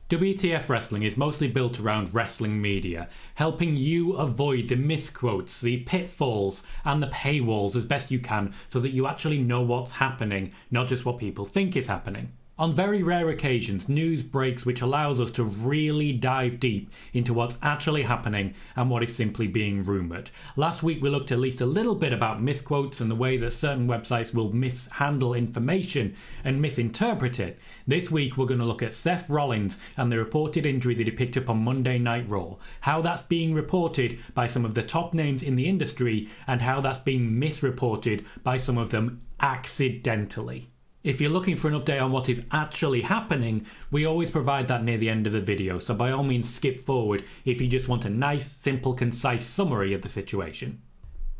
WTF Wrestling is mostly built around wrestling media, helping you avoid the misquotes, the pitfalls, and the paywalls as best you can so that you actually know what's happening, not just what people think is happening. On very rare occasions, news breaks which allows us to really dive deep into what's actually happening and what is simply being rumoured. Last week we looked at least a little bit about misquotes and the way that certain websites will mishandle information and misinterpret it. This week we're going to look at Seth Rollins and the reported injury that he picked up on Monday Night Raw, how that's being reported by some of the top names in the industry and how that's being misreported by some of them accidentally. If you're looking for an update on what is actually happening, we always provide that near the end of the video, so by all means skip forward if you just want a nice, simple, concise summary of the situation.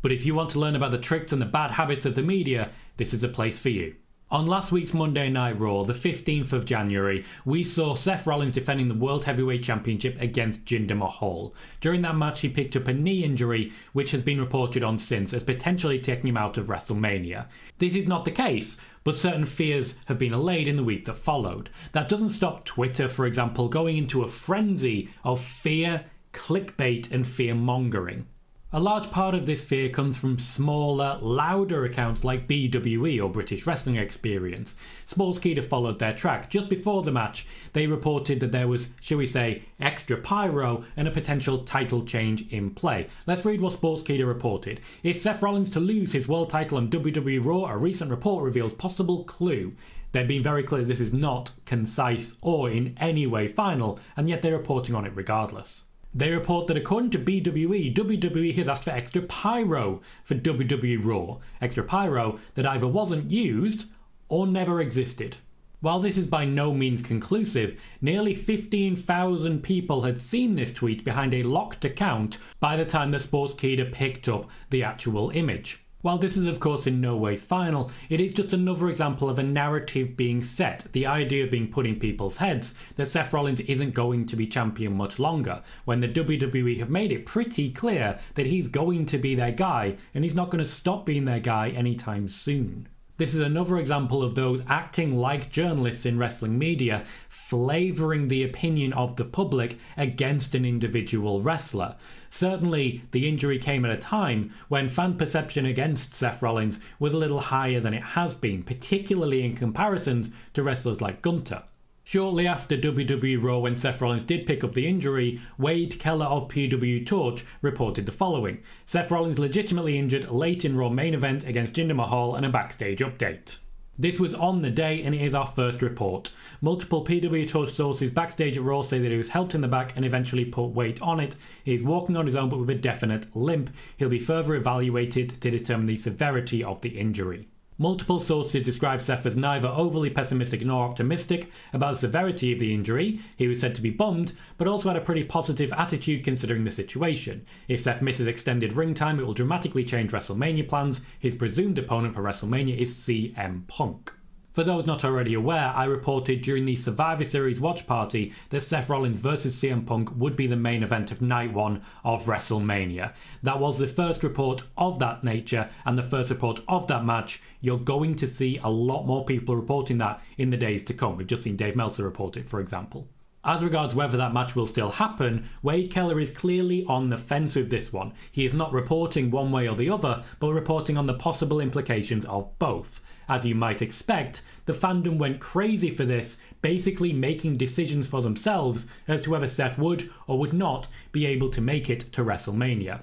But if you want to learn about the tricks and the bad habits of the media, this is a place for you. On last week's Monday Night Raw, the 15th of January, we saw Seth Rollins defending the World Heavyweight Championship against Jinder Mahal. During that match, he picked up a knee injury, which has been reported on since as potentially taking him out of WrestleMania. This is not the case, but certain fears have been allayed in the week that followed. That doesn't stop Twitter, for example, going into a frenzy of fear, clickbait, and fear-mongering. A large part of this fear comes from smaller, louder accounts like BWE or British Wrestling Experience. SportsKeeda followed their track. Just before the match, they reported that there was, shall we say, extra pyro and a potential title change in play. Let's read what SportsKeeda reported. Is Seth Rollins to lose his world title on WWE Raw? A recent report reveals possible clue. They've been very clear this is not concise or in any way final, and yet they're reporting on it regardless. They report that according to BWE, WWE has asked for extra pyro for WWE Raw. Extra pyro that either wasn't used or never existed. While this is by no means conclusive, nearly 15,000 people had seen this tweet behind a locked account by the time the SportsKeeda picked up the actual image. While this is of course in no way final, it is just another example of a narrative being set, the idea being put in people's heads that Seth Rollins isn't going to be champion much longer, when the WWE have made it pretty clear that he's going to be their guy and he's not going to stop being their guy anytime soon. This is another example of those acting like journalists in wrestling media, flavouring the opinion of the public against an individual wrestler. Certainly, the injury came at a time when fan perception against Seth Rollins was a little higher than it has been, particularly in comparisons to wrestlers like Gunther. Shortly after WWE Raw, when Seth Rollins did pick up the injury, Wade Keller of PWTorch reported the following. Seth Rollins legitimately injured late in Raw main event against Jinder Mahal and a backstage update. This was on the day and it is our first report. Multiple PWTorch sources backstage at Raw say that he was helped in the back and eventually put weight on it. He is walking on his own but with a definite limp. He'll be further evaluated to determine the severity of the injury. Multiple sources describe Seth as neither overly pessimistic nor optimistic about the severity of the injury. He was said to be bummed, but also had a pretty positive attitude considering the situation. If Seth misses extended ring time, it will dramatically change WrestleMania plans. His presumed opponent for WrestleMania is CM Punk. For those not already aware, I reported during the Survivor Series watch party that Seth Rollins vs CM Punk would be the main event of Night 1 of WrestleMania. That was the first report of that nature and the first report of that match. You're going to see a lot more people reporting that in the days to come. We've just seen Dave Meltzer report it, for example. As regards whether that match will still happen, Wade Keller is clearly on the fence with this one. He is not reporting one way or the other, but reporting on the possible implications of both. As you might expect, the fandom went crazy for this, basically making decisions for themselves as to whether Seth would or would not be able to make it to WrestleMania.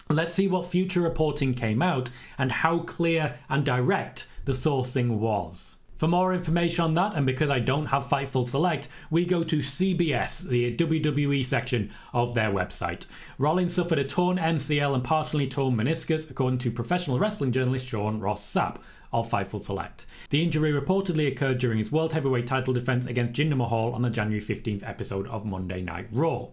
Let's see what future reporting came out and how clear and direct the sourcing was. For more information on that, and because I don't have Fightful Select, we go to CBS, the WWE section of their website. Rollins suffered a torn MCL and partially torn meniscus, according to professional wrestling journalist Sean Ross Sapp of Fightful Select. The injury reportedly occurred during his World Heavyweight title defense against Jinder Mahal on the January 15th episode of Monday Night Raw.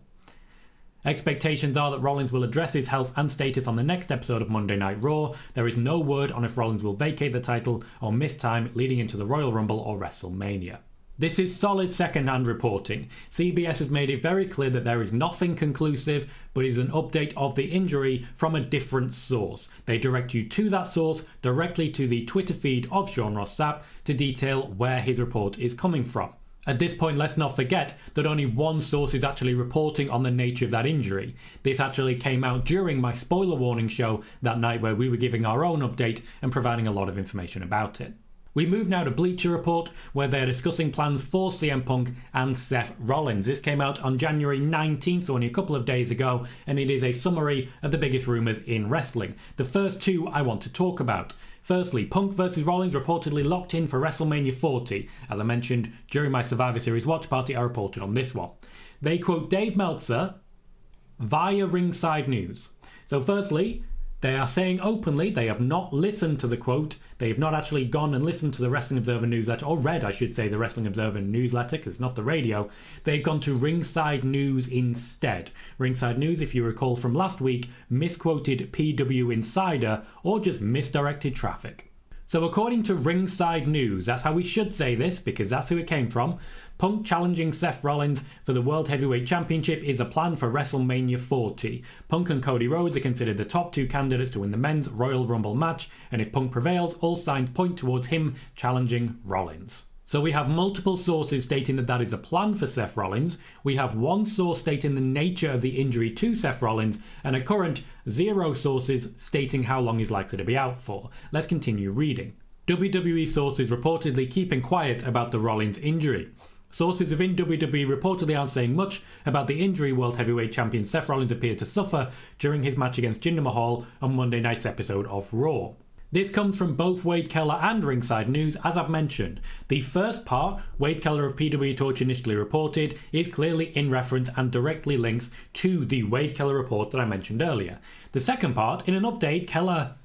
Expectations are that Rollins will address his health and status on the next episode of Monday Night Raw. There is no word on if Rollins will vacate the title or miss time leading into the Royal Rumble or WrestleMania. This is solid second-hand reporting. CBS has made it very clear that there is nothing conclusive, but is an update of the injury from a different source. They direct you to that source, directly to the Twitter feed of Sean Ross Sapp, to detail where his report is coming from. At this point, let's not forget that only one source is actually reporting on the nature of that injury. This actually came out during my spoiler warning show that night, where we were giving our own update and providing a lot of information about it. We move now to Bleacher Report, where they're discussing plans for CM Punk and Seth Rollins. This came out on January 19th, so only a couple of days ago, and it is a summary of the biggest rumours in wrestling. The first two I want to talk about. Firstly, Punk vs Rollins reportedly locked in for WrestleMania 40. As I mentioned during my Survivor Series watch party, I reported on this one. They quote Dave Meltzer via Ringside News. So firstly, they are saying openly they have not listened to the quote. They have not actually gone and listened to the Wrestling Observer newsletter, or read, I should say, the Wrestling Observer newsletter, because it's not the radio. They've gone to Ringside News instead. Ringside News, if you recall from last week, misquoted PW Insider, or just misdirected traffic. So according to Ringside News, that's how we should say this, because that's who it came from, Punk challenging Seth Rollins for the World Heavyweight Championship is a plan for WrestleMania 40. Punk and Cody Rhodes are considered the top two candidates to win the men's Royal Rumble match, and if Punk prevails, all signs point towards him challenging Rollins. So we have multiple sources stating that that is a plan for Seth Rollins. We have one source stating the nature of the injury to Seth Rollins, and a current 0 sources stating how long he's likely to be out for. Let's continue reading. WWE sources reportedly keeping quiet about the Rollins injury. Sources within WWE reportedly aren't saying much about the injury World Heavyweight Champion Seth Rollins appeared to suffer during his match against Jinder Mahal on Monday night's episode of Raw. This comes from both Wade Keller and Ringside News, as I've mentioned. The first part, Wade Keller of PWTorch initially reported, is clearly in reference and directly links to the Wade Keller report that I mentioned earlier. The second part, in an update, Keller,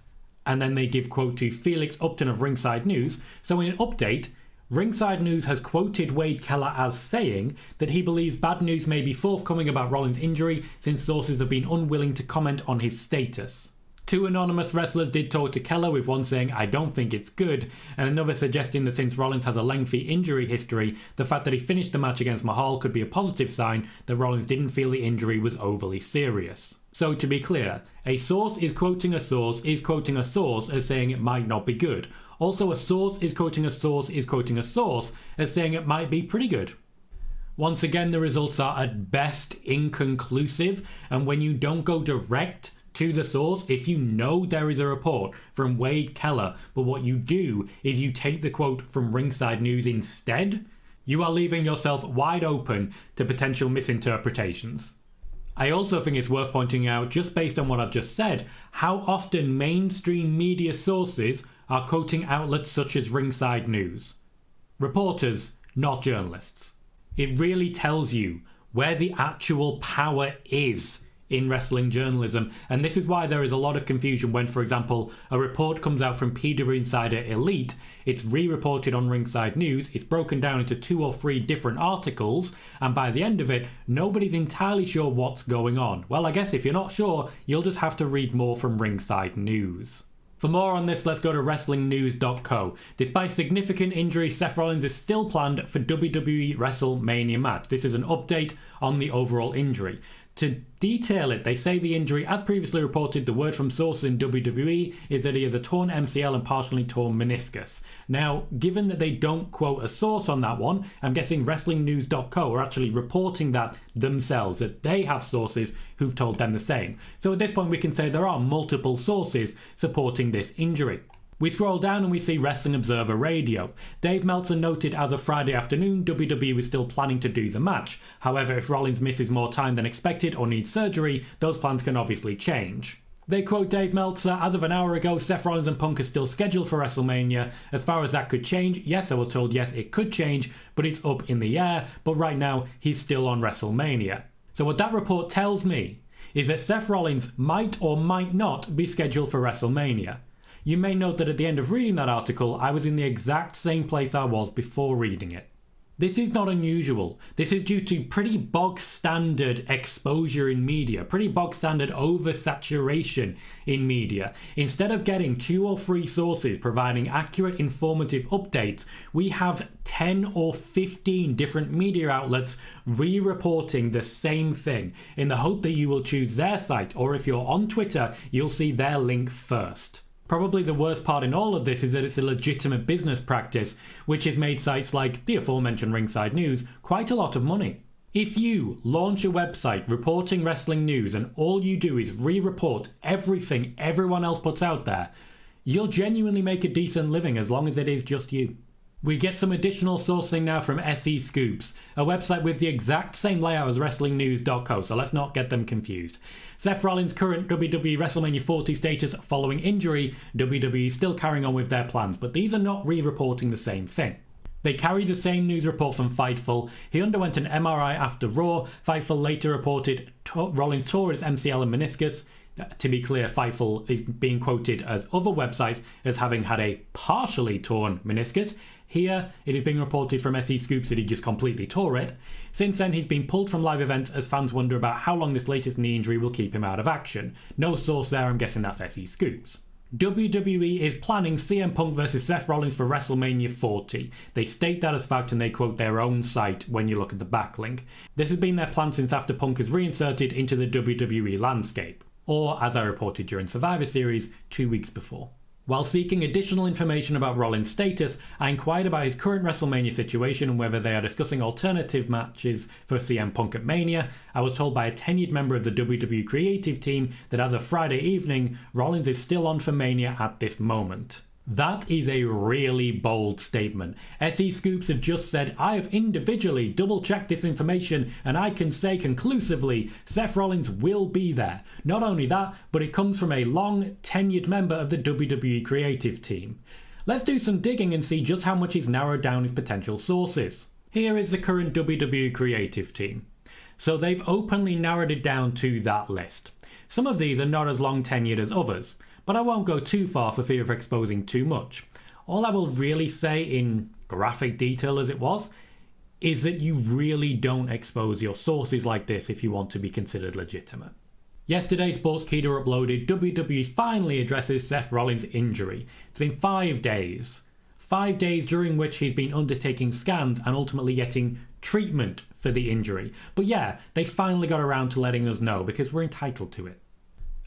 and then they give quote to Felix Upton of Ringside News. So in an update, Ringside News has quoted Wade Keller as saying that he believes bad news may be forthcoming about Rollins' injury since sources have been unwilling to comment on his status. 2 anonymous wrestlers did talk to Keller, with one saying, "I don't think it's good," and another suggesting that since Rollins has a lengthy injury history, the fact that he finished the match against Mahal could be a positive sign that Rollins didn't feel the injury was overly serious. So to be clear, a source is quoting a source as saying it might not be good. Also, a source is quoting a source as saying it might be pretty good. Once again, the results are at best inconclusive, and when you don't go direct to the source, if you know there is a report from Wade Keller, but what you do is you take the quote from Ringside News instead, you are leaving yourself wide open to potential misinterpretations. I also think it's worth pointing out, just based on what I've just said, how often mainstream media sources are quoting outlets such as Ringside News. Reporters, not journalists. It really tells you where the actual power is in wrestling journalism, and this is why there is a lot of confusion when, for example, a report comes out from PW Insider Elite, it's re-reported on Ringside News, it's broken down into 2 or 3 different articles, and by the end of it, nobody's entirely sure what's going on. Well, I guess if you're not sure, you'll just have to read more from Ringside News. For more on this, let's go to WrestlingNews.co. Despite significant injury, Seth Rollins is still planned for WWE Wrestlemania match. This is an update on the overall injury. To detail it, they say the injury, as previously reported, the word from sources in WWE is that he has a torn MCL and partially torn meniscus. Now, given that they don't quote a source on that one, I'm guessing WrestlingNews.co are actually reporting that themselves, that they have sources who've told them the same. So at this point we can say there are multiple sources supporting this injury. We scroll down and we see Wrestling Observer Radio. Dave Meltzer noted as of Friday afternoon, WWE was still planning to do the match. However, if Rollins misses more time than expected or needs surgery, those plans can obviously change. They quote Dave Meltzer, as of an hour ago, Seth Rollins and Punk are still scheduled for WrestleMania. As far as that could change, yes, I was told yes, it could change, but it's up in the air. But right now, he's still on WrestleMania. So what that report tells me is that Seth Rollins might or might not be scheduled for WrestleMania. You may note that at the end of reading that article, I was in the exact same place I was before reading it. This is not unusual. This is due to pretty bog standard exposure in media, pretty bog standard oversaturation in media. Instead of getting 2 or 3 sources providing accurate, informative updates, we have 10 or 15 different media outlets re-reporting the same thing in the hope that you will choose their site, or if you're on Twitter, you'll see their link first. Probably the worst part in all of this is that it's a legitimate business practice, which has made sites like the aforementioned Ringside News quite a lot of money. If you launch a website reporting wrestling news and all you do is re-report everything everyone else puts out there, you'll genuinely make a decent living as long as it is just you. We get some additional sourcing now from SEScoops, a website with the exact same layout as WrestlingNews.co, so let's not get them confused. Seth Rollins' current WWE Wrestlemania 40 status following injury, WWE still carrying on with their plans, but these are not re-reporting the same thing. They carry the same news report from Fightful. He underwent an MRI after Raw. Fightful later reported Rollins tore his MCL and meniscus. To be clear, Fightful is being quoted as other websites as having had a partially torn meniscus. Here, it is being reported from SEScoops that he just completely tore it. Since then, he's been pulled from live events as fans wonder about how long this latest knee injury will keep him out of action. No source there, I'm guessing that's SEScoops. WWE is planning CM Punk vs Seth Rollins for WrestleMania 40. They state that as fact and they quote their own site when you look at the backlink. This has been their plan since after Punk is reinserted into the WWE landscape. Or, as I reported during Survivor Series 2 weeks before. While seeking additional information about Rollins' status, I inquired about his current WrestleMania situation and whether they are discussing alternative matches for CM Punk at Mania. I was told by a tenured member of the WWE creative team that as of Friday evening, Rollins is still on for Mania at this moment. That is a really bold statement. SEScoops have just said, I have individually double-checked this information and I can say conclusively Seth Rollins will be there. Not only that, but it comes from a long tenured member of the WWE creative team. Let's do some digging and see just how much he's narrowed down his potential sources. Here is the current WWE creative team. So they've openly narrowed it down to that list. Some of these are not as long tenured as others, but I won't go too far for fear of exposing too much. All I will really say in graphic detail as it was, is that you really don't expose your sources like this if you want to be considered legitimate. Yesterday, SportsKeeda uploaded WWE finally addresses Seth Rollins' injury. It's been 5 days. 5 days during which he's been undertaking scans and ultimately getting treatment for the injury. But yeah, they finally got around to letting us know because we're entitled to it.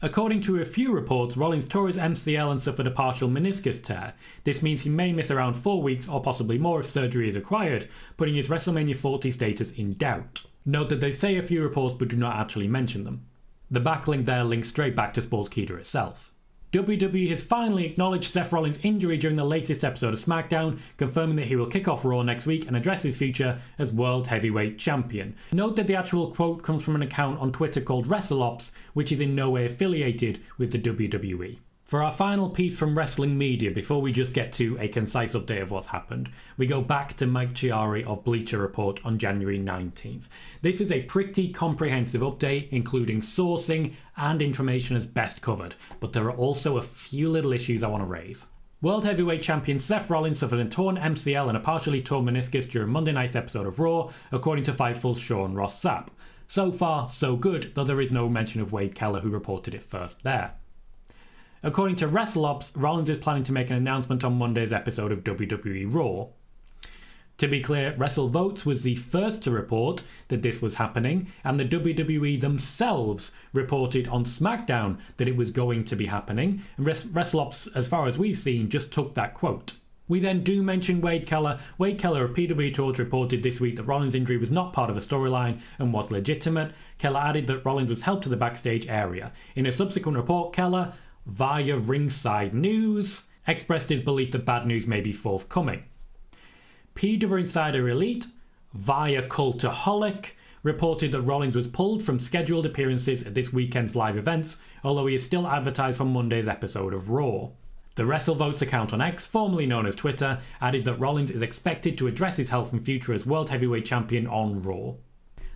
According to a few reports, Rollins tore his MCL and suffered a partial meniscus tear. This means he may miss around 4 weeks or possibly more if surgery is required, putting his WrestleMania 40 status in doubt. Note that they say a few reports but do not actually mention them. The backlink there links straight back to SportsKeeda itself. WWE has finally acknowledged Seth Rollins' injury during the latest episode of SmackDown, confirming that he will kick off Raw next week and address his future as World Heavyweight Champion. Note that the actual quote comes from an account on Twitter called WrestleOps, which is in no way affiliated with the WWE. For our final piece from Wrestling Media, before we just get to a concise update of what's happened, we go back to Mike Chiari of Bleacher Report on January 19th. This is a pretty comprehensive update, including sourcing and information as best covered, but there are also a few little issues I want to raise. World Heavyweight Champion Seth Rollins suffered a torn MCL and a partially torn meniscus during Monday night's episode of Raw, according to Fightful's Sean Ross Sapp. So far, so good, though there is no mention of Wade Keller, who reported it first there. According to WrestleOps, Rollins is planning to make an announcement on Monday's episode of WWE Raw. To be clear, WrestleVotes was the first to report that this was happening, and the WWE themselves reported on SmackDown that it was going to be happening, and WrestleOps, as far as we've seen, just took that quote. We then do mention Wade Keller. Wade Keller of PWTorch reported this week that Rollins' injury was not part of a storyline and was legitimate. Keller added that Rollins was helped to the backstage area. In a subsequent report, Keller, via Ringside News, expressed his belief that bad news may be forthcoming. PW Insider Elite, via Cultaholic, reported that Rollins was pulled from scheduled appearances at this weekend's live events, although he is still advertised from Monday's episode of Raw. The WrestleVotes account on X, formerly known as Twitter, added that Rollins is expected to address his health and future as World Heavyweight Champion on Raw.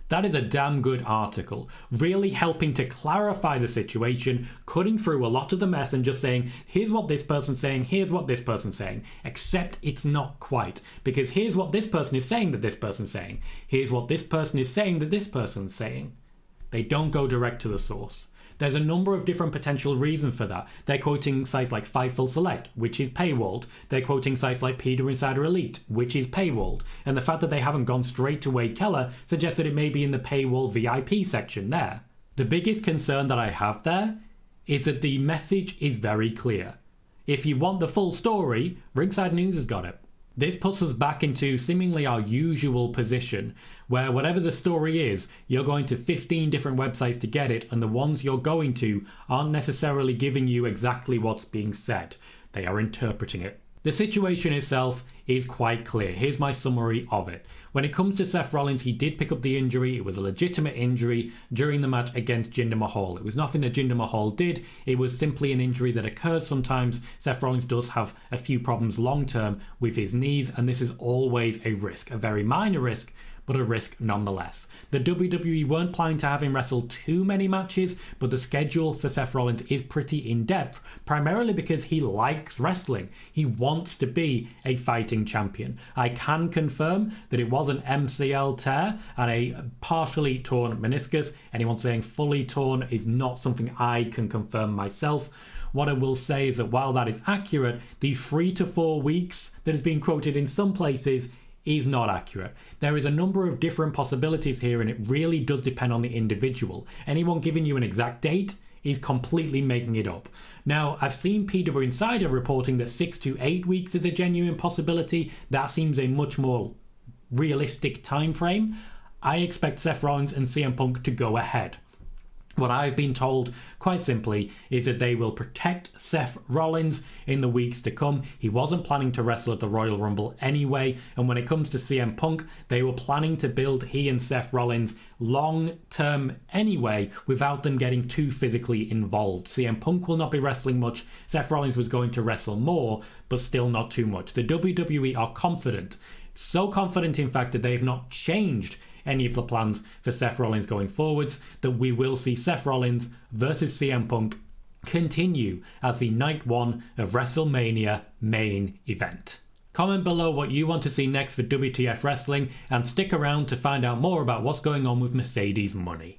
That is a damn good article, really helping to clarify the situation, cutting through a lot of the mess and just saying, here's what this person's saying, here's what this person's saying, except it's not quite, because here's what this person is saying that this person's saying, here's what this person is saying that this person's saying. They don't go direct to the source. There's a number of different potential reasons for that. They're quoting sites like Fightful Select, which is paywalled. They're quoting sites like PW Insider Elite, which is paywalled. And the fact that they haven't gone straight to Wade Keller suggests that it may be in the paywall VIP section there. The biggest concern that I have there is that the message is very clear. If you want the full story, Ringside News has got it. This puts us back into seemingly our usual position, where whatever the story is, you're going to 15 different websites to get it, and the ones you're going to aren't necessarily giving you exactly what's being said. They are interpreting it. The situation itself is quite clear. Here's my summary of it. When it comes to Seth Rollins, he did pick up the injury. It was a legitimate injury during the match against Jinder Mahal. It was nothing that Jinder Mahal did. It was simply an injury that occurs sometimes. Seth Rollins does have a few problems long term with his knees, and this is always a risk, a very minor risk, but a risk nonetheless. The WWE weren't planning to have him wrestle too many matches, but the schedule for Seth Rollins is pretty in-depth, primarily because he likes wrestling. He wants to be a fighting champion. I can confirm that it was an MCL tear and a partially torn meniscus. Anyone saying fully torn is not something I can confirm myself. What I will say is that while that is accurate, the 3 to 4 weeks that is being quoted in some places is not accurate. There is a number of different possibilities here, and it really does depend on the individual. Anyone giving you an exact date is completely making it up. Now, I've seen PW Insider reporting that 6 to 8 weeks is a genuine possibility. That seems a much more realistic time frame. I expect Seth Rollins and CM Punk to go ahead. What I've been told, quite simply, is that they will protect Seth Rollins in the weeks to come. He wasn't planning to wrestle at the Royal Rumble anyway, and when it comes to CM Punk, they were planning to build he and Seth Rollins long-term anyway, without them getting too physically involved. CM Punk will not be wrestling much. Seth Rollins was going to wrestle more, but still not too much. The WWE are confident. So confident, in fact, that they have not changed any of the plans for Seth Rollins going forwards, that we will see Seth Rollins versus CM Punk continue as the night 1 of WrestleMania main event. Comment below what you want to see next for WTF Wrestling, and stick around to find out more about what's going on with Mercedes money.